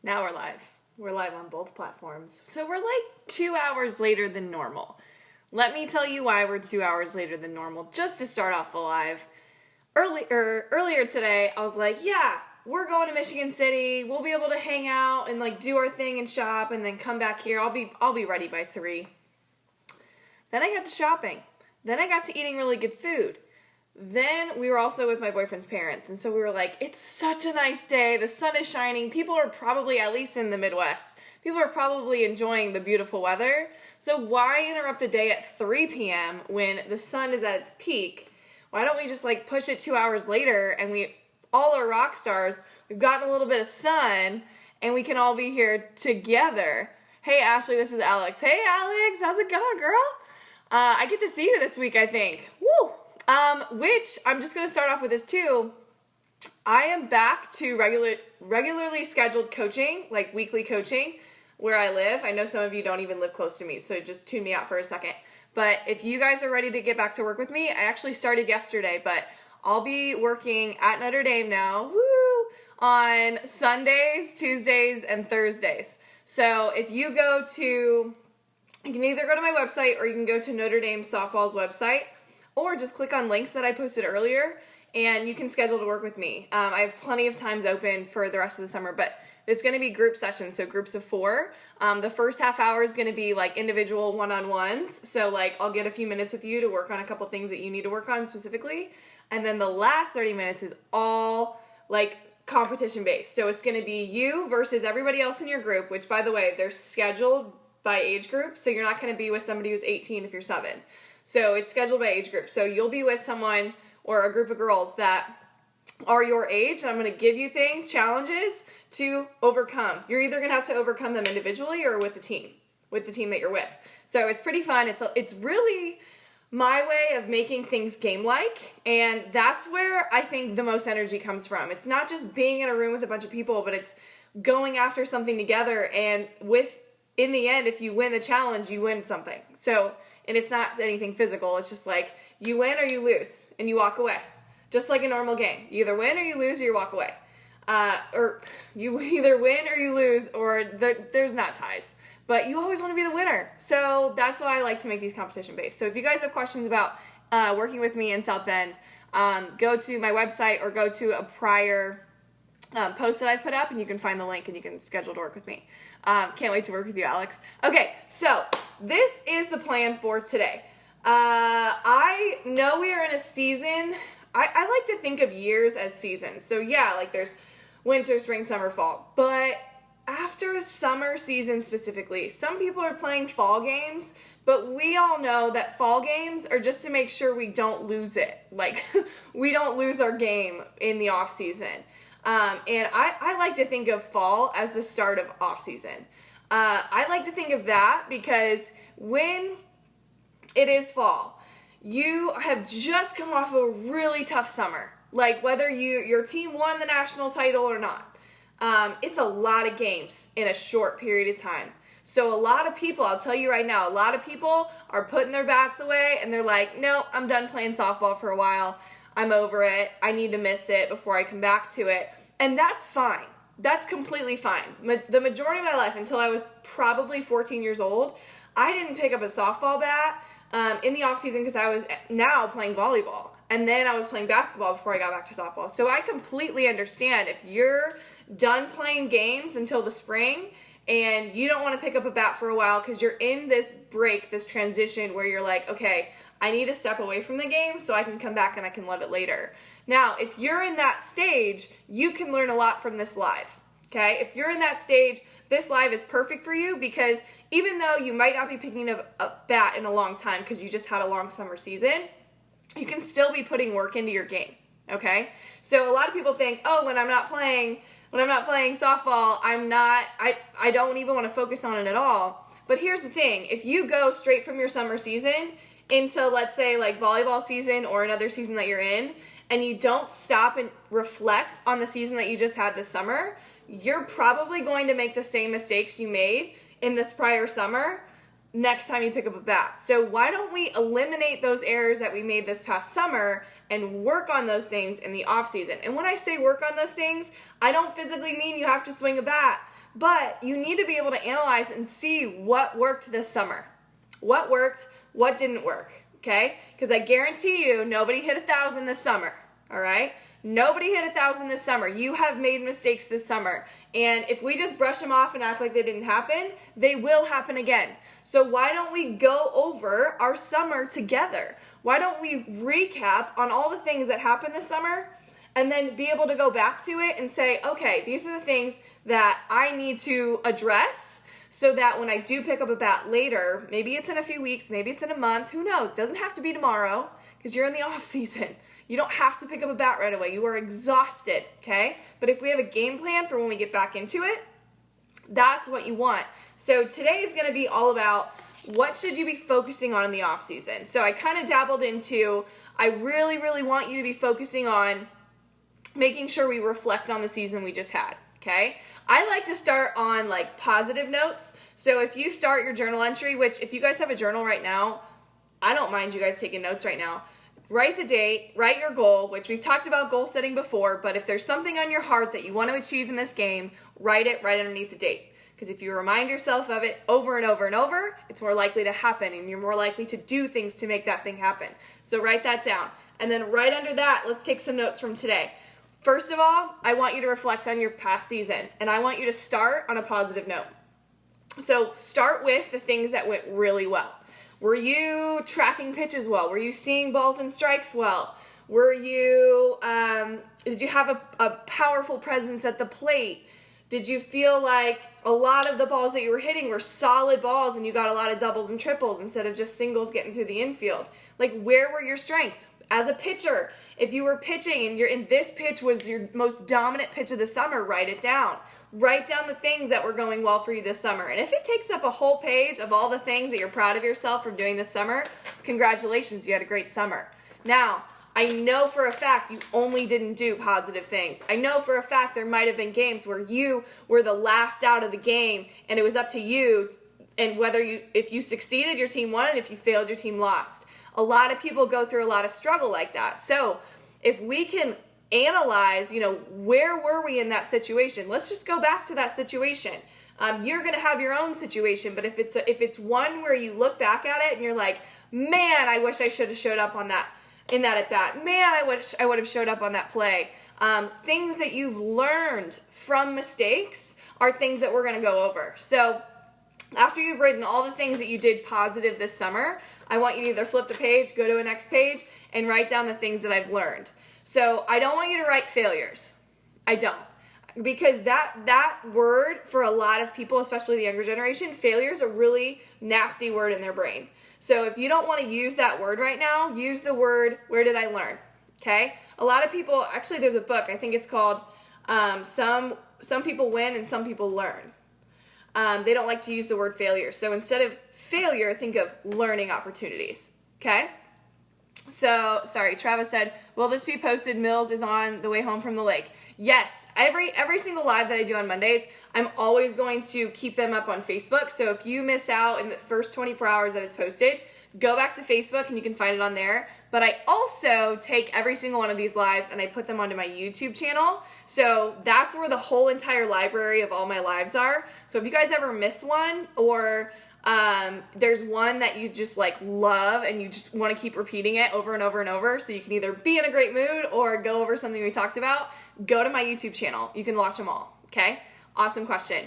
Now we're live. We're live on both platforms. So we're like 2 hours later than normal. Let me tell you why we're 2 hours later than normal, just to start off the live. Earlier today, I was like, yeah, we're going to Michigan City. We'll be able to hang out and like do our thing and shop and then come back here. I'll be ready by 3. Then I got to shopping. Then I got to eating really good food. Then we were also with my boyfriend's parents, and so we were like, it's such a nice day, the sun is shining, people are probably, at least in the Midwest, people are probably enjoying the beautiful weather, so why interrupt the day at 3 p.m. when the sun is at its peak? Why don't we just like push it 2 hours later, and all our rock stars, we've gotten a little bit of sun, and we can all be here together. Hey Ashley, this is Alex. Hey Alex, how's it going, girl? I get to see you this week, I think. Woo! Which, I'm just going to start off with this too. I am back to regularly scheduled coaching, like weekly coaching, where I live. I know some of you don't even live close to me, so just tune me out for a second. But if you guys are ready to get back to work with me, I actually started yesterday, but I'll be working at Notre Dame now, on Sundays, Tuesdays, and Thursdays. So if you you can either go to my website or you can go to Notre Dame softball's website, or just click on links that I posted earlier, and you can schedule to work with me. I have plenty of times open for the rest of the summer, but it's going to be group sessions, so groups of 4. The first half hour is going to be like individual one-on-ones, so like I'll get a few minutes with you to work on a couple things that you need to work on specifically, and then the last 30 minutes is all like competition-based. So it's going to be you versus everybody else in your group, which by the way, they're scheduled by age group, so you're not going to be with somebody who's 18 if you're 7. So it's scheduled by age group. So you'll be with someone or a group of girls that are your age, and I'm going to give you things, challenges to overcome. You're either going to have to overcome them individually or with the team that you're with. So it's pretty fun. It's really my way of making things game-like, and that's where I think the most energy comes from. It's not just being in a room with a bunch of people, but it's going after something together, and in the end, if you win the challenge, you win something. And it's not anything physical. It's just like you win or you lose and you walk away. Just like a normal game. You either win or you lose or you walk away. Or you either win or you lose, or there's not ties. But you always want to be the winner. So that's why I like to make these competition based. So if you guys have questions about working with me in South Bend, go to my website or go to a prior post that I put up, and you can find the link and you can schedule to work with me. Can't wait to work with you, Alex. Okay, so this is the plan for today. I know we are in a season. I like to think of years as seasons. So yeah, like there's winter, spring, summer, fall. But after summer season specifically, some people are playing fall games, but we all know that fall games are just to make sure we don't lose it. Like we don't lose our game in the off season. And I like to think of fall as the start of off season. I like to think of that because when it is fall, you have just come off a really tough summer. Like whether your team won the national title or not. It's a lot of games in a short period of time. So a lot of people, I'll tell you right now, a lot of people are putting their bats away and they're like, no, I'm done playing softball for a while. I'm over it. I need to miss it before I come back to it. And that's fine. That's completely fine. The majority of my life, until I was probably 14 years old, I didn't pick up a softball bat in the off season because I was now playing volleyball. And then I was playing basketball before I got back to softball. So I completely understand if you're done playing games until the spring and you don't want to pick up a bat for a while because you're in this break, this transition where you're like, okay, I need to step away from the game so I can come back and I can love it later. Now, if you're in that stage, you can learn a lot from this live, okay? If you're in that stage, this live is perfect for you because even though you might not be picking up a bat in a long time because you just had a long summer season, you can still be putting work into your game, okay? So a lot of people think, oh, when I'm not playing softball, I don't even want to focus on it at all. But here's the thing, if you go straight from your summer season into, let's say, like volleyball season or another season that you're in, and you don't stop and reflect on the season that you just had this summer, you're probably going to make the same mistakes you made in this prior summer next time you pick up a bat. So why don't we eliminate those errors that we made this past summer and work on those things in the off season? And when I say work on those things, I don't physically mean you have to swing a bat, but you need to be able to analyze and see what worked this summer. What worked, what didn't work, okay? Because I guarantee you, nobody hit 1,000 this summer, all right? Nobody hit 1,000 this summer. You have made mistakes this summer. And if we just brush them off and act like they didn't happen, they will happen again. So why don't we go over our summer together? Why don't we recap on all the things that happened this summer and then be able to go back to it and say, okay, these are the things that I need to address so that when I do pick up a bat later, maybe it's in a few weeks, maybe it's in a month, who knows? It doesn't have to be tomorrow because you're in the off season. You don't have to pick up a bat right away. You are exhausted, okay? But if we have a game plan for when we get back into it, that's what you want. So today is going to be all about what should you be focusing on in the off season. So I kind of dabbled into, I really, really want you to be focusing on making sure we reflect on the season we just had, okay? I like to start on like positive notes. So if you start your journal entry, which if you guys have a journal right now, I don't mind you guys taking notes right now. Write the date, write your goal, which we've talked about goal setting before, but if there's something on your heart that you want to achieve in this game, write it right underneath the date. Because if you remind yourself of it over and over and over, it's more likely to happen and you're more likely to do things to make that thing happen. So write that down. And then right under that, let's take some notes from today. First of all, I want you to reflect on your past season and I want you to start on a positive note. So start with the things that went really well. Were you tracking pitches well? Were you seeing balls and strikes well? Were you, did you have a powerful presence at the plate? Did you feel like a lot of the balls that you were hitting were solid balls and you got a lot of doubles and triples instead of just singles getting through the infield? Like, where were your strengths? As a pitcher, if you were pitching and this pitch was your most dominant pitch of the summer, write it down. Write down the things that were going well for you this summer. And if it takes up a whole page of all the things that you're proud of yourself from doing this summer, congratulations, you had a great summer. Now, I know for a fact you only didn't do positive things. I know for a fact there might have been games where you were the last out of the game and it was up to you, and if you succeeded, your team won, and if you failed, your team lost. A lot of people go through a lot of struggle like that. So if we can analyze, where were we in that situation? Let's just go back to that situation. You're going to have your own situation, but if it's one where you look back at it and you're like, man, I wish I should have showed up on that in that at bat. Man, I wish I would have showed up on that play. Things that you've learned from mistakes are things that we're going to go over. So after you've written all the things that you did positive this summer, I want you to either flip the page, go to a next page, and write down the things that I've learned. So I don't want you to write failures. I don't. Because that word for a lot of people, especially the younger generation, failure is a really nasty word in their brain. So if you don't want to use that word right now, use the word, where did I learn? Okay? A lot of people, actually there's a book, I think it's called Some People Win and Some People Learn. They don't like to use the word failure. So instead of failure, think of learning opportunities. Okay? So, sorry, Travis said, will this be posted? Mills is on the way home from the lake. Yes, every single live that I do on Mondays, I'm always going to keep them up on Facebook. So if you miss out in the first 24 hours that it's posted, go back to Facebook and you can find it on there. But I also take every single one of these lives and I put them onto my YouTube channel. So that's where the whole entire library of all my lives are. So if you guys ever miss one, or there's one that you just like love and you just want to keep repeating it over and over and over, so you can either be in a great mood or go over something we talked about, go to my YouTube channel. You can watch them all. Okay? Awesome question.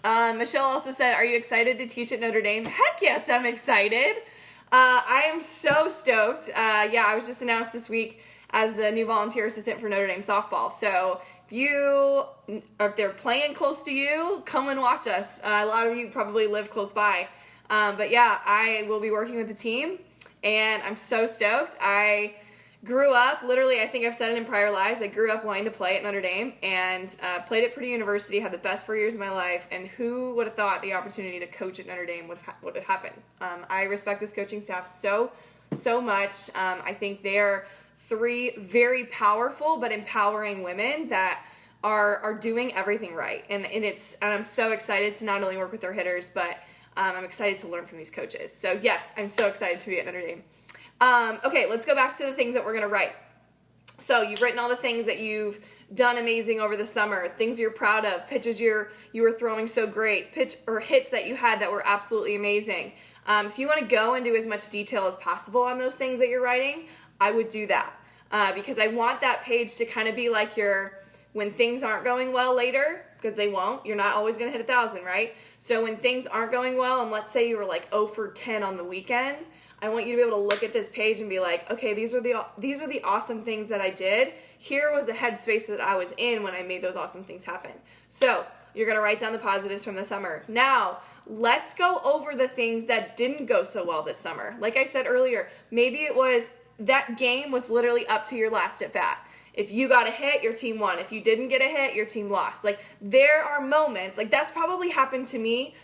Michelle also said, are you excited to teach at Notre Dame? Heck yes, I'm excited. I am so stoked. I was just announced this week as the new volunteer assistant for Notre Dame softball. So if they're playing close to you, come and watch us. A lot of you probably live close by. But yeah, I will be working with the team and I'm so stoked. I grew up, literally, I think I've said it in prior lives, I grew up wanting to play at Notre Dame and played at Purdue University, had the best 4 years of my life, and who would have thought the opportunity to coach at Notre Dame would have happened. I respect this coaching staff so much. I think they are three very powerful but empowering women that are doing everything right. And I'm so excited to not only work with their hitters, but I'm excited to learn from these coaches. So yes, I'm so excited to be at Notre Dame. Okay, let's go back to the things that we're going to write. So you've written all the things that you've done amazing over the summer, things you're proud of, pitches you were throwing so great, pitch or hits that you had that were absolutely amazing. If you want to go into as much detail as possible on those things that you're writing, I would do that because I want that page to kind of be like when things aren't going well later, because they won't. You're not always going to hit 1,000, right? So when things aren't going well, and let's say you were like 0 for 10 on the weekend, I want you to be able to look at this page and be like, okay, these are the awesome things that I did. Here was the headspace that I was in when I made those awesome things happen. So you're going to write down the positives from the summer. Now, let's go over the things that didn't go so well this summer. Like I said earlier, maybe it was that game was literally up to your last at bat. If you got a hit, your team won. If you didn't get a hit, your team lost. Like, there are moments, like that's probably happened to me,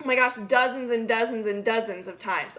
oh my gosh, dozens and dozens and dozens of times.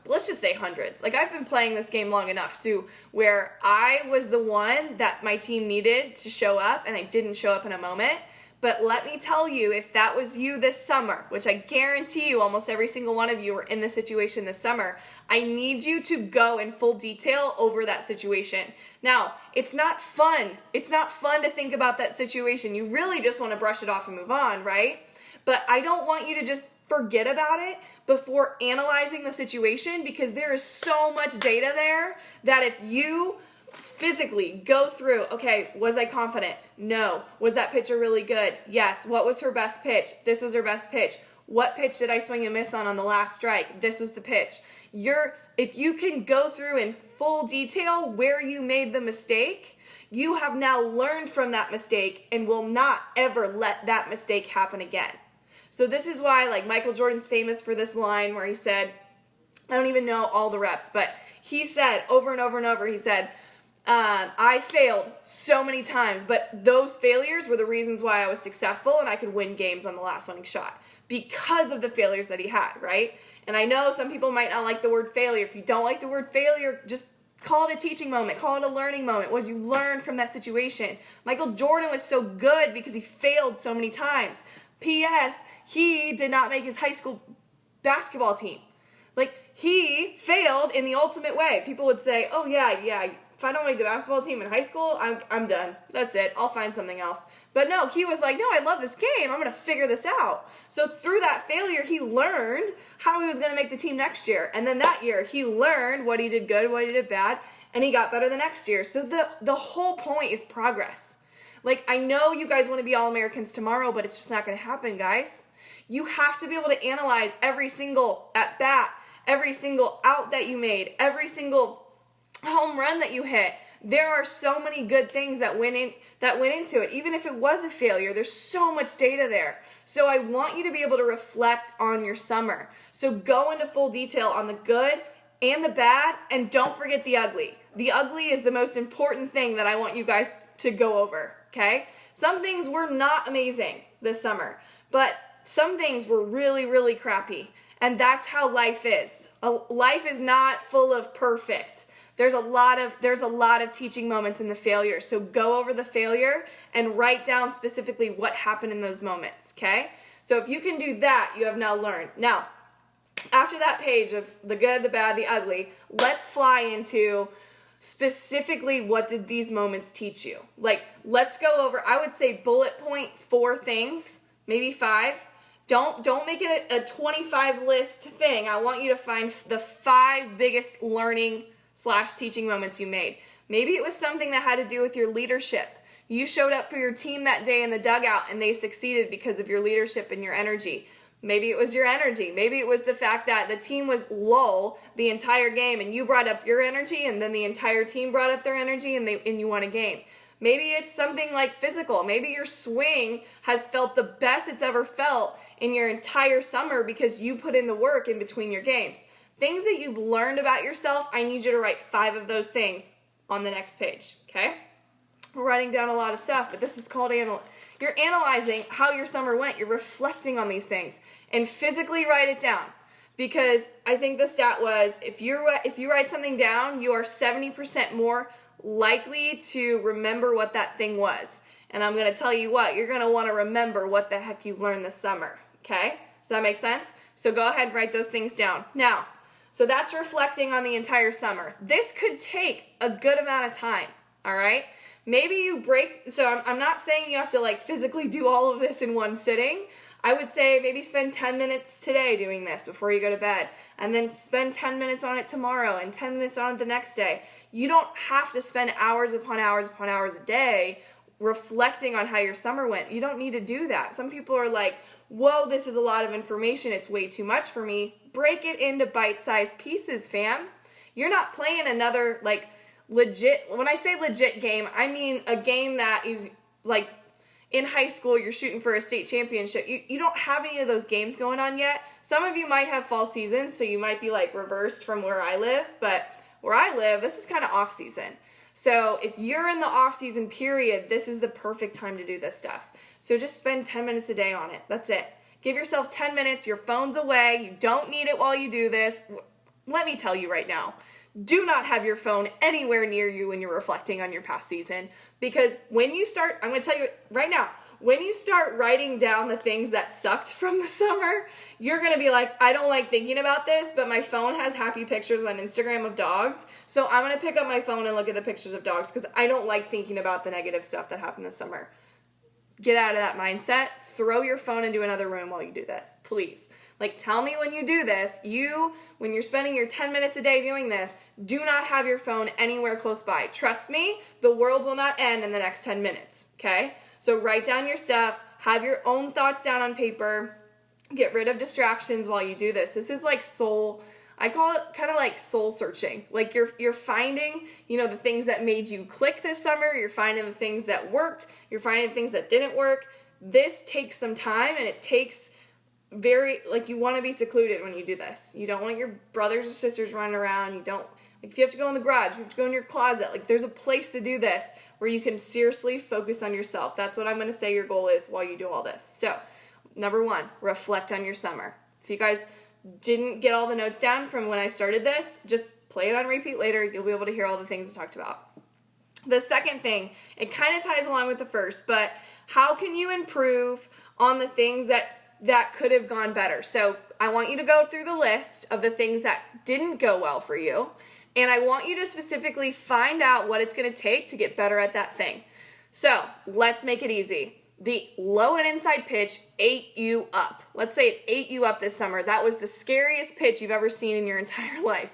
Let's just say hundreds. Like, I've been playing this game long enough to where I was the one that my team needed to show up and I didn't show up in a moment. But let me tell you, if that was you this summer, which I guarantee you almost every single one of you were in this situation this summer, I need you to go in full detail over that situation. Now, it's not fun. It's not fun to think about that situation. You really just want to brush it off and move on, right? But I don't want you to just forget about it before analyzing the situation, because there is so much data there that if you physically go through, okay, was I confident? No. Was that pitcher really good? Yes. What was her best pitch? This was her best pitch. What pitch did I swing and miss on the last strike? This was the pitch. If you can go through in full detail where you made the mistake, you have now learned from that mistake and will not ever let that mistake happen again. So this is why, like, Michael Jordan's famous for this line where he said, I don't even know all the reps, but he said over and over and over, he said, I failed so many times, but those failures were the reasons why I was successful and I could win games on the last winning shot because of the failures that he had, right? And I know some people might not like the word failure. If you don't like the word failure, just call it a teaching moment. Call it a learning moment. What did you learn from that situation? Michael Jordan was so good because he failed so many times. P.S. He did not make his high school basketball team. Like, he failed in the ultimate way. People would say, oh, yeah, if I don't make the basketball team in high school, I'm done. That's it. I'll find something else. But no, he was like, no, I love this game. I'm going to figure this out. So through that failure, he learned how he was going to make the team next year. And then that year, he learned what he did good, what he did bad, and he got better the next year. So the whole point is progress. Like, I know you guys want to be All-Americans tomorrow, but it's just not going to happen, guys. You have to be able to analyze every single at-bat, every single out that you made, every single home run that you hit. There are so many good things that went into it. Even if it was a failure, there's so much data there. So I want you to be able to reflect on your summer. So go into full detail on the good and the bad, and don't forget the ugly. The ugly is the most important thing that I want you guys to go over, okay? Some things were not amazing this summer, but some things were really, really crappy. And that's how life is. Life is not full of perfect. There's a lot of teaching moments in the failure. So go over the failure and write down specifically what happened in those moments, okay? So if you can do that, you have now learned. Now, after that page of the good, the bad, the ugly, let's fly into specifically what did these moments teach you. Like, let's go over, I would say bullet point 4 things, maybe 5. Don't make it a 25 list thing. I want you to find the 5 biggest learning/teaching moments you made. Maybe it was something that had to do with your leadership. You showed up for your team that day in the dugout and they succeeded because of your leadership and your energy. Maybe it was your energy. Maybe it was the fact that the team was low the entire game and you brought up your energy and then the entire team brought up their energy and you won a game. Maybe it's something like physical. Maybe your swing has felt the best it's ever felt in your entire summer because you put in the work in between your games. Things that you've learned about yourself, I need you to write 5 of those things on the next page, okay? We're writing down a lot of stuff, but this is called you're analyzing how your summer went. You're reflecting on these things and physically write it down, because I think the stat was if you write something down, you are 70% more likely to remember what that thing was. And I'm going to tell you what, you're going to want to remember what the heck you learned this summer, okay? Does that make sense? So go ahead and write those things down. Now, so that's reflecting on the entire summer. This could take a good amount of time, all right? Maybe you break, so I'm not saying you have to like physically do all of this in one sitting. I would say maybe spend 10 minutes today doing this before you go to bed, and then spend 10 minutes on it tomorrow and 10 minutes on it the next day. You don't have to spend hours upon hours upon hours a day reflecting on how your summer went. You don't need to do that. Some people are like, whoa, this is a lot of information. It's way too much for me. Break it into bite-sized pieces, fam. You're not playing another like legit, when I say legit game, I mean a game that is like in high school, you're shooting for a state championship. You don't have any of those games going on yet. Some of you might have fall seasons, so you might be like reversed from where I live, but where I live, this is kind of off season. So if you're in the off season period, this is the perfect time to do this stuff. So just spend 10 minutes a day on it. That's it. Give yourself 10 minutes. Your phone's away. You don't need it while you do this. Let me tell you right now, do not have your phone anywhere near you when you're reflecting on your past season, because when you start, I'm going to tell you right now, when you start writing down the things that sucked from the summer, you're going to be like, I don't like thinking about this, but my phone has happy pictures on Instagram of dogs, so I'm going to pick up my phone and look at the pictures of dogs because I don't like thinking about the negative stuff that happened this summer. Get out of that mindset. Throw your phone into another room while you do this, please. Like, tell me when you do this, when you're spending your 10 minutes a day doing this, do not have your phone anywhere close by. Trust me, the world will not end in the next 10 minutes, okay? So write down your stuff, have your own thoughts down on paper, get rid of distractions while you do this. This is like I call it kind of like soul searching. Like you're finding, the things that made you click this summer, you're finding the things that worked, you're finding the things that didn't work. This takes some time, and it takes you want to be secluded when you do this. You don't want your brothers or sisters running around. You don't, if you have to go in the garage, you have to go in your closet. There's a place to do this where you can seriously focus on yourself. That's what I'm going to say your goal is while you do all this. So, number 1, reflect on your summer. If you guys didn't get all the notes down from when I started this, just play it on repeat later. You'll be able to hear all the things I talked about. The second thing, it kind of ties along with the first, but how can you improve on the things that could have gone better? So I want you to go through the list of the things that didn't go well for you, and I want you to specifically find out what it's going to take to get better at that thing. So let's make it easy. The low and inside pitch ate you up. Let's say it ate you up this summer. That was the scariest pitch you've ever seen in your entire life.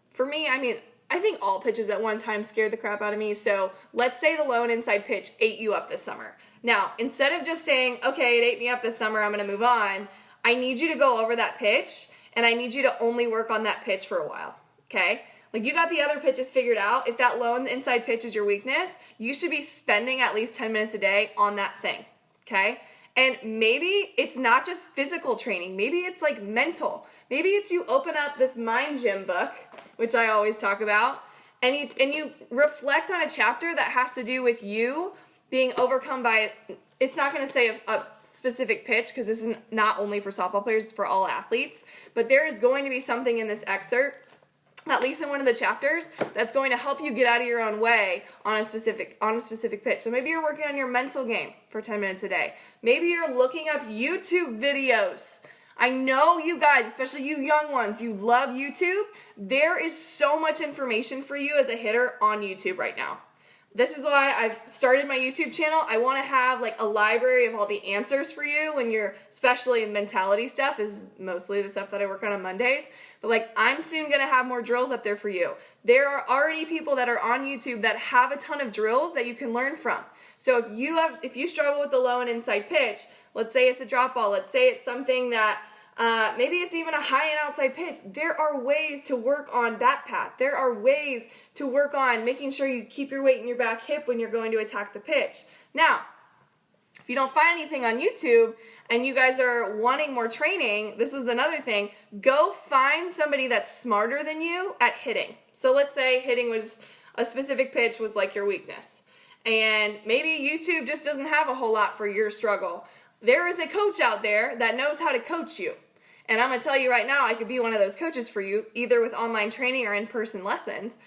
For me, I think all pitches at one time scared the crap out of me. So let's say the low and inside pitch ate you up this summer. Now, instead of just saying, okay, it ate me up this summer, I'm going to move on, I need you to go over that pitch, and I need you to only work on that pitch for a while, okay? You got the other pitches figured out. If that low and inside pitch is your weakness, you should be spending at least 10 minutes a day on that thing, okay? And maybe it's not just physical training. Maybe it's mental. Maybe it's you open up this mind gym book, which I always talk about, and you reflect on a chapter that has to do with you being overcome by, it's not going to say a specific pitch, because this is not only for softball players, it's for all athletes, but there is going to be something in this excerpt, at least in one of the chapters, that's going to help you get out of your own way on a specific pitch. So maybe you're working on your mental game for 10 minutes a day. Maybe you're looking up YouTube videos. I know you guys, especially you young ones, you love YouTube. There is so much information for you as a hitter on YouTube right now. This is why I've started my YouTube channel. I want to have a library of all the answers for you when you're, especially in mentality stuff. This is mostly the stuff that I work on Mondays. But I'm soon going to have more drills up there for you. There are already people that are on YouTube that have a ton of drills that you can learn from. So if you struggle with the low and inside pitch, let's say it's a drop ball, let's say it's something that maybe it's even a high and outside pitch. There are ways to work on bat path. There are ways to work on making sure you keep your weight in your back hip when you're going to attack the pitch. Now, if you don't find anything on YouTube and you guys are wanting more training, this is another thing. Go find somebody that's smarter than you at hitting. So let's say hitting was a specific pitch was your weakness. And maybe YouTube just doesn't have a whole lot for your struggle. There is a coach out there that knows how to coach you. And I'm going to tell you right now, I could be one of those coaches for you, either with online training or in-person lessons.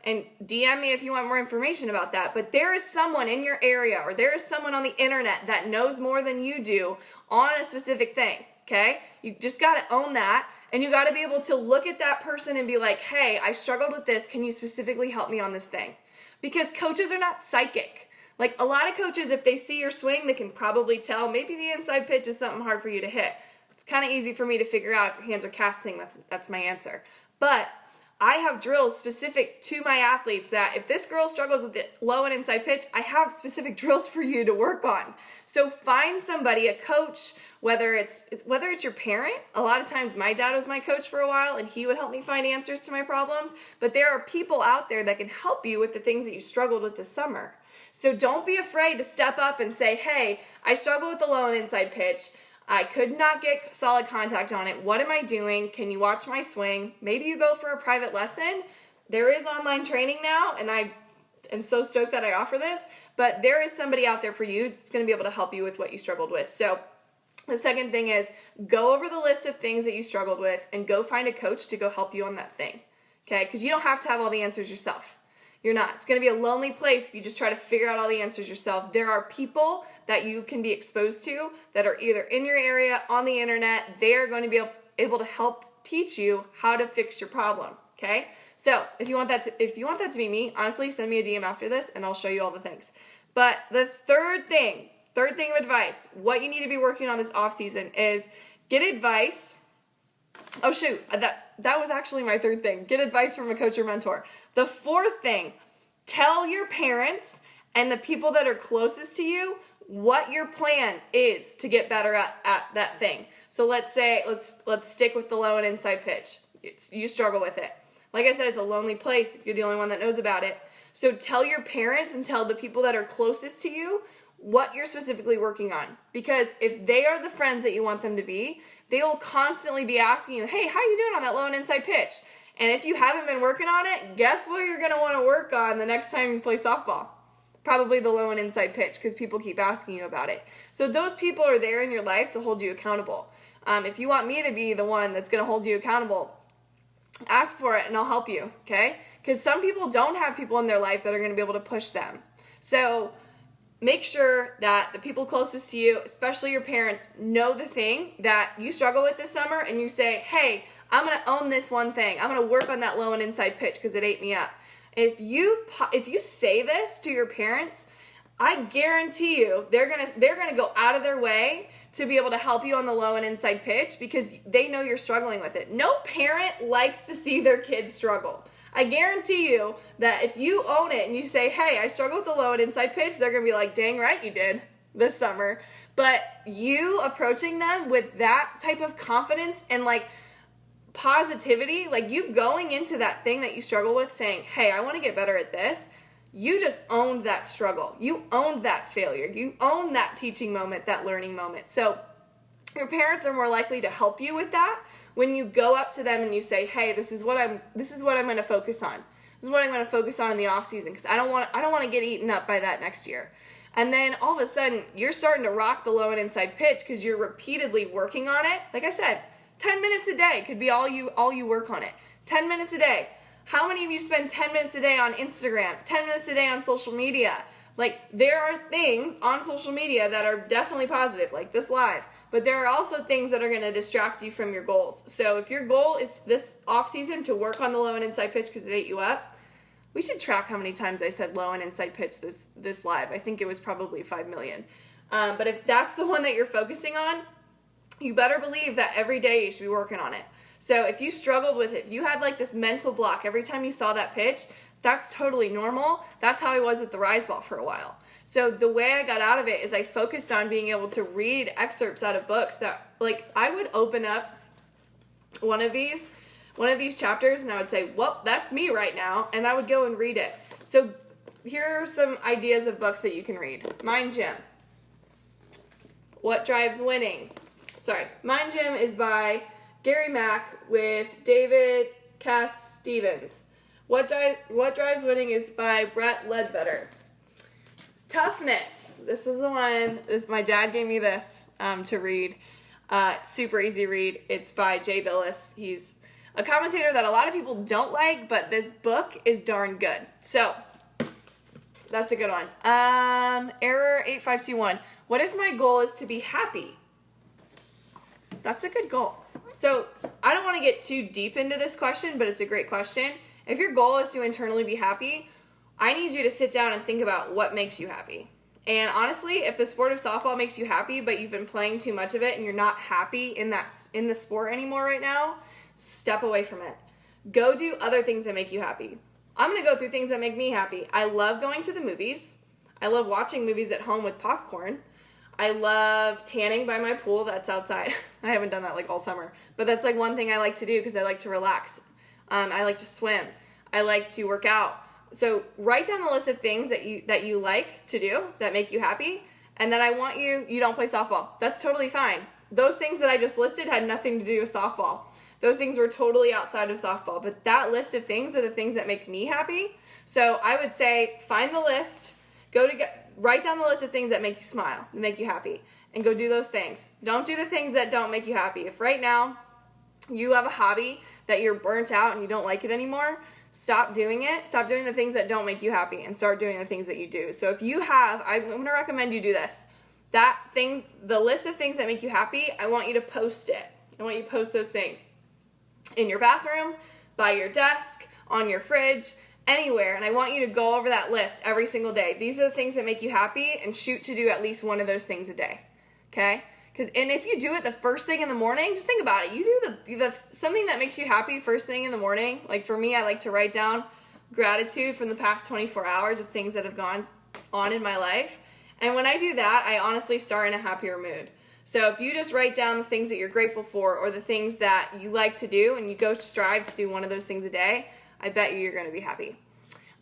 And DM me if you want more information about that. But there is someone in your area, or there is someone on the internet that knows more than you do on a specific thing, okay? You just got to own that, and you got to be able to look at that person and be like, hey, I struggled with this. Can you specifically help me on this thing? because coaches are not psychic. Like a lot of coaches, if they see your swing, they can probably tell maybe the inside pitch is something hard for you to hit. It's kind of easy for me to figure out if your hands are casting. That's my answer. But I have drills specific to my athletes that if this girl struggles with the low and inside pitch, I have specific drills for you to work on. So find somebody, a coach, whether it's your parent. A lot of times my dad was my coach for a while and he would help me find answers to my problems. But there are people out there that can help you with the things that you struggled with this summer. So don't be afraid to step up and say, hey, I struggle with the low and inside pitch. I could not get solid contact on it. What am I doing? Can you watch my swing? Maybe you go for a private lesson. There is online training now, and I am so stoked that I offer this, but there is somebody out there for you that's going to be able to help you with what you struggled with. So the second thing is go over the list of things that you struggled with and go find a coach to go help you on that thing, okay? Because you don't have to have all the answers yourself. You're not. It's going to be a lonely place if you just try to figure out all the answers yourself. There are people that you can be exposed to that are either in your area, on the internet. They are going to be able to help teach you how to fix your problem, okay? So if you want that to be me, honestly, send me a DM after this and I'll show you all the things. But the third thing of advice, what you need to be working on this off season is get advice. Oh shoot, that was actually my third thing. Get advice from a coach or mentor. The fourth thing, tell your parents and the people that are closest to you what your plan is to get better at that thing. So let's stick with the low and inside pitch. You struggle with it. Like I said, it's a lonely place if you're the only one that knows about it. So tell your parents and tell the people that are closest to you what you're specifically working on. Because if they are the friends that you want them to be, they will constantly be asking you, hey, how are you doing on that low and inside pitch? And if you haven't been working on it, guess what you're going to want to work on the next time you play softball? Probably the low and inside pitch, because people keep asking you about it. So those people are there in your life to hold you accountable. If you want me to be the one that's going to hold you accountable, ask for it and I'll help you, okay? Because some people don't have people in their life that are going to be able to push them. So make sure that the people closest to you, especially your parents, know the thing that you struggle with this summer and you say, hey, I'm going to own this one thing. I'm going to work on that low and inside pitch because it ate me up. If you say this to your parents, I guarantee you they're gonna go out of their way to be able to help you on the low and inside pitch because they know you're struggling with it. No parent likes to see their kids struggle. I guarantee you that if you own it and you say, hey, I struggle with the low and inside pitch, they're gonna be like, dang right you did this summer. But you approaching them with that type of confidence and like positivity, like you going into that thing that you struggle with saying, hey, I want to get better at this, you just owned that struggle. You owned that failure. You owned that teaching moment, that learning moment. So your parents are more likely to help you with that when you go up to them and you say, hey, this is what I'm going to focus on. This is what I'm going to focus on in the off season because I don't want to get eaten up by that next year. And then all of a sudden you're starting to rock the low and inside pitch because you're repeatedly working on it. Like I said, 10 minutes a day could be all you work on it. 10 minutes a day. How many of you spend 10 minutes a day on Instagram? 10 minutes a day on social media? Like, there are things on social media that are definitely positive, like this live. But there are also things that are going to distract you from your goals. So if your goal is this off season to work on the low and inside pitch because it ate you up, we should track how many times I said low and inside pitch this live. I think it was probably 5 million. But if that's the one that you're focusing on, you better believe that every day you should be working on it. So if you struggled with it, if you had like this mental block every time you saw that pitch, that's totally normal. That's how I was with the rise ball for a while. So the way I got out of it is I focused on being able to read excerpts out of books that, like, I would open up one of these chapters and I would say, well, that's me right now. And I would go and read it. So here are some ideas of books that you can read. Mind Gym. What Drives Winning. Mind Gym is by Gary Mack with David Cass Stevens. What Drives Winning is by Brett Ledbetter. Toughness. This is the one. My dad gave me this to read. Super easy read. It's by Jay Billis. He's a commentator that a lot of people don't like, but this book is darn good. So that's a good one. Error 8521. What if my goal is to be happy? That's a good goal. So I don't want to get too deep into this question, but it's a great question. If your goal is to internally be happy, I need you to sit down and think about what makes you happy. And honestly, if the sport of softball makes you happy, but you've been playing too much of it and you're not happy in the sport anymore right now, step away from it. Go do other things that make you happy. I'm going to go through things that make me happy. I love going to the movies. I love watching movies at home with popcorn. I love tanning by my pool. That's outside. I haven't done that like all summer. But that's like one thing I like to do because I like to relax. I like to swim. I like to work out. So write down the list of things that you like to do that make you happy. And then I want you don't play softball. That's totally fine. Those things that I just listed had nothing to do with softball. Those things were totally outside of softball. But that list of things are the things that make me happy. So I would say find the list, write down the list of things that make you smile, that make you happy, and go do those things. Don't do the things that don't make you happy. If right now you have a hobby that you're burnt out and you don't like it anymore, stop doing it. Stop doing the things that don't make you happy and start doing the things that you do. So if you have, I'm going to recommend you do this. The list of things that make you happy, I want you to post it. I want you to post those things in your bathroom, by your desk, on your fridge, anywhere. And I want you to go over that list every single day. These are the things that make you happy, and shoot to do at least one of those things a day. Okay? And if you do it the first thing in the morning, just think about it. You do the something that makes you happy first thing in the morning. Like for me, I like to write down gratitude from the past 24 hours of things that have gone on in my life. And when I do that, I honestly start in a happier mood. So if you just write down the things that you're grateful for or the things that you like to do and you go strive to do one of those things a day, I bet you're going to be happy.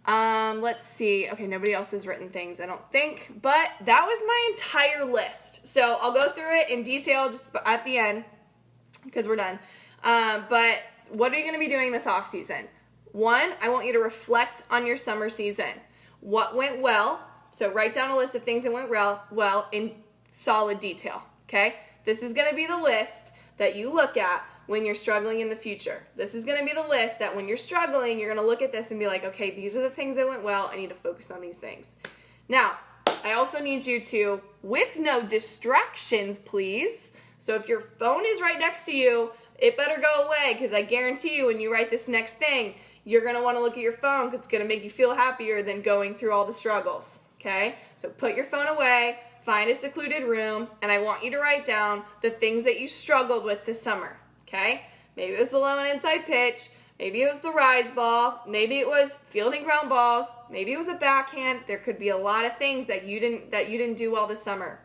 Let's see. Okay, nobody else has written things, I don't think. But that was my entire list. So I'll go through it in detail just at the end because we're done. But what are you going to be doing this off season? One, I want you to reflect on your summer season. What went well? So write down a list of things that went well in solid detail. Okay? This is going to be the list that you look at when you're struggling in the future. This is going to be the list that when you're struggling, you're going to look at this and be like, okay, these are the things that went well. I need to focus on these things. Now, I also need you to, with no distractions, please. So if your phone is right next to you, it better go away because I guarantee you when you write this next thing, you're going to want to look at your phone because it's going to make you feel happier than going through all the struggles. Okay? So put your phone away. Find a secluded room, and I want you to write down the things that you struggled with this summer, okay? Maybe it was the low and inside pitch, maybe it was the rise ball, maybe it was fielding ground balls, maybe it was a backhand. There could be a lot of things that you didn't do well this summer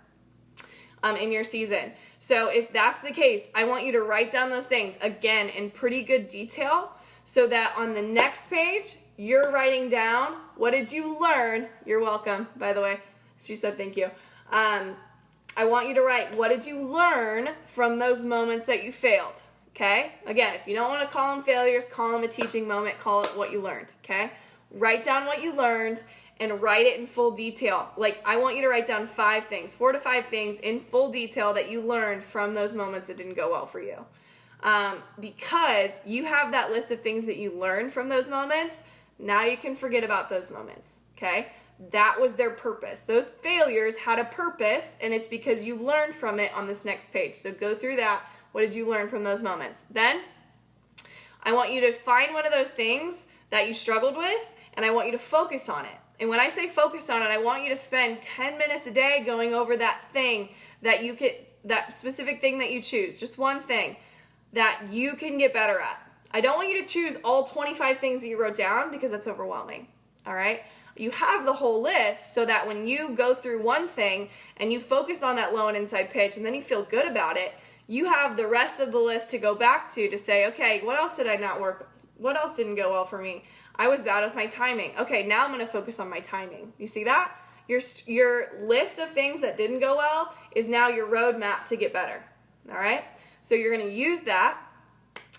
in your season. So if that's the case, I want you to write down those things, again, in pretty good detail, so that on the next page, you're writing down, what did you learn? You're welcome, by the way. She said thank you. I want you to write, what did you learn from those moments that you failed? Okay? Again, if you don't want to call them failures, call them a teaching moment, call it what you learned. Okay? Write down what you learned and write it in full detail. Like, I want you to write down 4 to 5 things in full detail that you learned from those moments that didn't go well for you. Because you have that list of things that you learned from those moments, now you can forget about those moments. Okay? That was their purpose. Those failures had a purpose, and it's because you learned from it on this next page. So go through that. What did you learn from those moments? Then, I want you to find one of those things that you struggled with, and I want you to focus on it. And when I say focus on it, I want you to spend 10 minutes a day going over that thing that specific thing that you choose. Just one thing that you can get better at. I don't want you to choose all 25 things that you wrote down because that's overwhelming. All right? You have the whole list so that when you go through one thing and you focus on that low and inside pitch and then you feel good about it, you have the rest of the list to go back to say, okay, what else did I not work? What else didn't go well for me? I was bad with my timing. Okay, now I'm going to focus on my timing. You see that? Your list of things that didn't go well is now your roadmap to get better. All right? So you're going to use that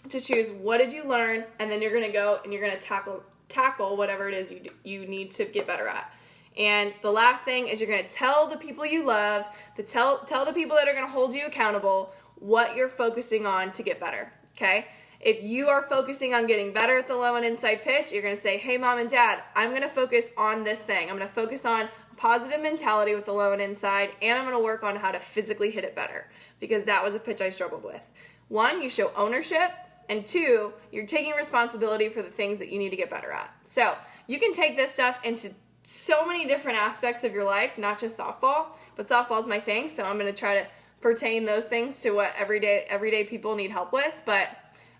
to choose what did you learn, and then you're going to go and you're going to tackle whatever it is you need to get better at. And the last thing is you're going to tell the people you love, tell the people that are going to hold you accountable what you're focusing on to get better, okay? If you are focusing on getting better at the low and inside pitch, you're going to say, hey, mom and dad, I'm going to focus on this thing. I'm going to focus on positive mentality with the low and inside, and I'm going to work on how to physically hit it better because that was a pitch I struggled with. 1, you show ownership, and 2, you're taking responsibility for the things that you need to get better at. So you can take this stuff into so many different aspects of your life, not just softball, but softball's my thing, so I'm going to try to pertain those things to what everyday people need help with. But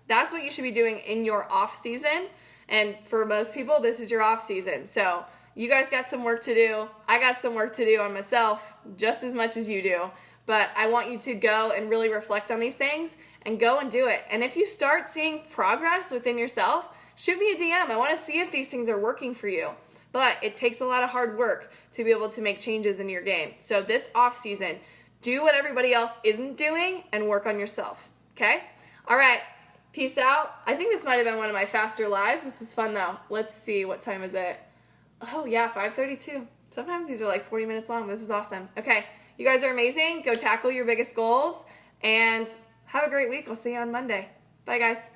that's what you should be doing in your off season. And for most people, this is your off season. So you guys got some work to do. I got some work to do on myself just as much as you do. But I want you to go and really reflect on these things and go and do it. And if you start seeing progress within yourself, shoot me a DM. I want to see if these things are working for you. But it takes a lot of hard work to be able to make changes in your game. So this off season, do what everybody else isn't doing and work on yourself. Okay? All right. Peace out. I think this might have been one of my faster lives. This was fun though. Let's see. What time is it? Oh yeah, 5:32. Sometimes these are like 40 minutes long. This is awesome. Okay. You guys are amazing. Go tackle your biggest goals and have a great week. I'll see you on Monday. Bye guys.